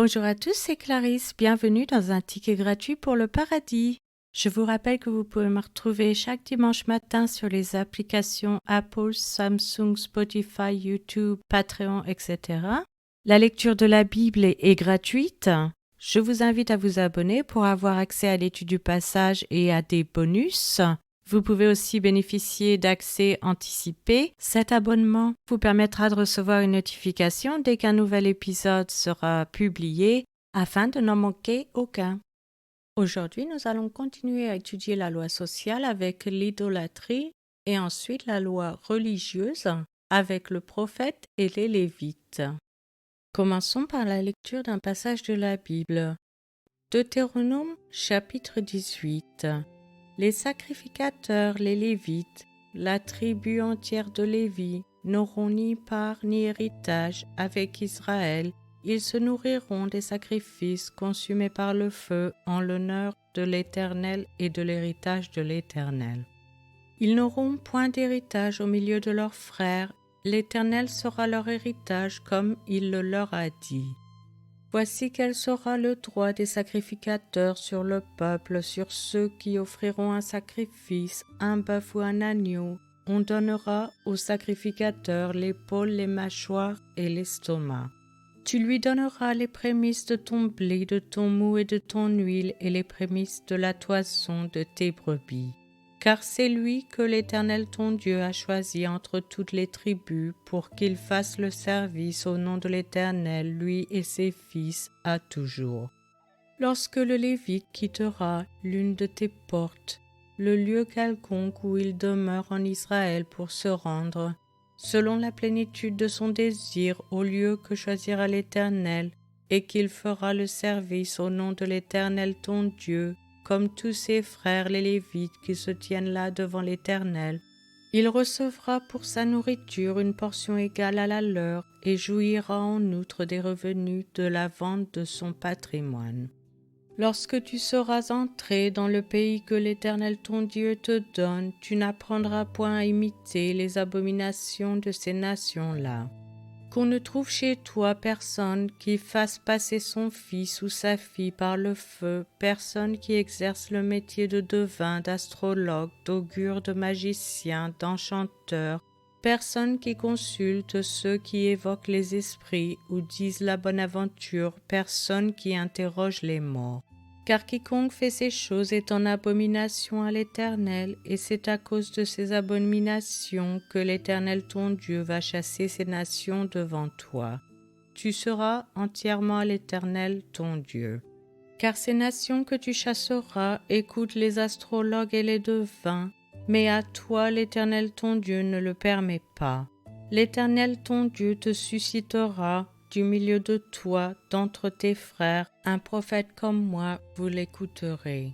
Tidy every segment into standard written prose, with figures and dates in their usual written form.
Bonjour à tous, c'est Clarisse. Bienvenue dans un ticket gratuit pour le paradis. Je vous rappelle que vous pouvez me retrouver chaque dimanche matin sur les applications Apple, Samsung, Spotify, YouTube, Patreon, etc. La lecture de la Bible est gratuite. Je vous invite à vous abonner pour avoir accès à l'étude du passage et à des bonus. Vous pouvez aussi bénéficier d'accès anticipé. Cet abonnement vous permettra de recevoir une notification dès qu'un nouvel épisode sera publié afin de n'en manquer aucun. Aujourd'hui, nous allons continuer à étudier la loi sociale avec l'idolâtrie et ensuite la loi religieuse avec le prophète et les Lévites. Commençons par la lecture d'un passage de la Bible. Deutéronome chapitre 18. Les sacrificateurs, les Lévites, la tribu entière de Lévi, n'auront ni part ni héritage avec Israël. Ils se nourriront des sacrifices consumés par le feu en l'honneur de l'Éternel et de l'héritage de l'Éternel. Ils n'auront point d'héritage au milieu de leurs frères. L'Éternel sera leur héritage comme il le leur a dit. Voici quel sera le droit des sacrificateurs sur le peuple, sur ceux qui offriront un sacrifice, un bœuf ou un agneau. On donnera au sacrificateur l'épaule, les mâchoires et l'estomac. Tu lui donneras les prémices de ton blé, de ton mou et de ton huile, et les prémices de la toison de tes brebis. Car c'est lui que l'Éternel ton Dieu a choisi entre toutes les tribus pour qu'il fasse le service au nom de l'Éternel, lui et ses fils, à toujours. Lorsque le Lévite quittera l'une de tes portes, le lieu quelconque où il demeure en Israël pour se rendre, selon la plénitude de son désir, au lieu que choisira l'Éternel, et qu'il fera le service au nom de l'Éternel ton Dieu, comme tous ses frères les Lévites qui se tiennent là devant l'Éternel. Il recevra pour sa nourriture une portion égale à la leur et jouira en outre des revenus de la vente de son patrimoine. Lorsque tu seras entré dans le pays que l'Éternel ton Dieu te donne, tu n'apprendras point à imiter les abominations de ces nations-là. Qu'on ne trouve chez toi personne qui fasse passer son fils ou sa fille par le feu, personne qui exerce le métier de devin, d'astrologue, d'augure, de magicien, d'enchanteur, personne qui consulte ceux qui évoquent les esprits ou disent la bonne aventure, personne qui interroge les morts. Car quiconque fait ces choses est en abomination à l'Éternel, et c'est à cause de ces abominations que l'Éternel ton Dieu va chasser ces nations devant toi. Tu seras entièrement à l'Éternel ton Dieu. Car ces nations que tu chasseras écoutent les astrologues et les devins, mais à toi l'Éternel ton Dieu ne le permet pas. L'Éternel ton Dieu te suscitera du milieu de toi, d'entre tes frères, un prophète comme moi, vous l'écouterez.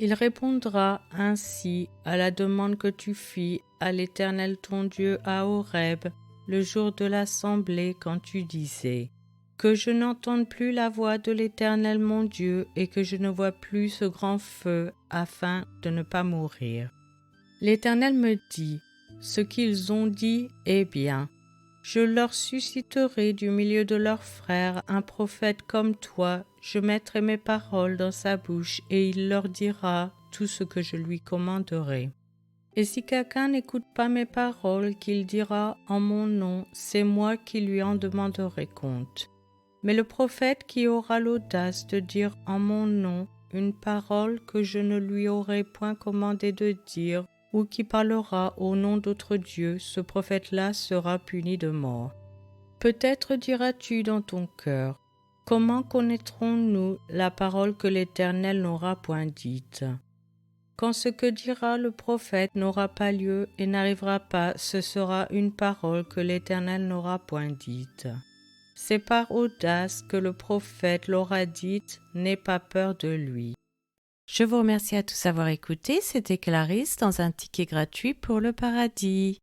Il répondra ainsi à la demande que tu fis à l'Éternel ton Dieu à Horeb, le jour de l'assemblée, quand tu disais : que je n'entende plus la voix de l'Éternel mon Dieu, et que je ne vois plus ce grand feu, afin de ne pas mourir. L'Éternel me dit : ce qu'ils ont dit est bien. Je leur susciterai du milieu de leurs frères un prophète comme toi, je mettrai mes paroles dans sa bouche, et il leur dira tout ce que je lui commanderai. Et si quelqu'un n'écoute pas mes paroles, qu'il dira en mon nom, c'est moi qui lui en demanderai compte. Mais le prophète qui aura l'audace de dire en mon nom une parole que je ne lui aurai point commandé de dire, ou qui parlera au nom d'autre Dieu, ce prophète-là sera puni de mort. Peut-être diras-tu dans ton cœur : comment connaîtrons-nous la parole que l'Éternel n'aura point dite ? Quand ce que dira le prophète n'aura pas lieu et n'arrivera pas, ce sera une parole que l'Éternel n'aura point dite. C'est par audace que le prophète l'aura dite, n'aie pas peur de lui. Je vous remercie à tous d'avoir écouté. C'était Clarisse dans un ticket gratuit pour le paradis.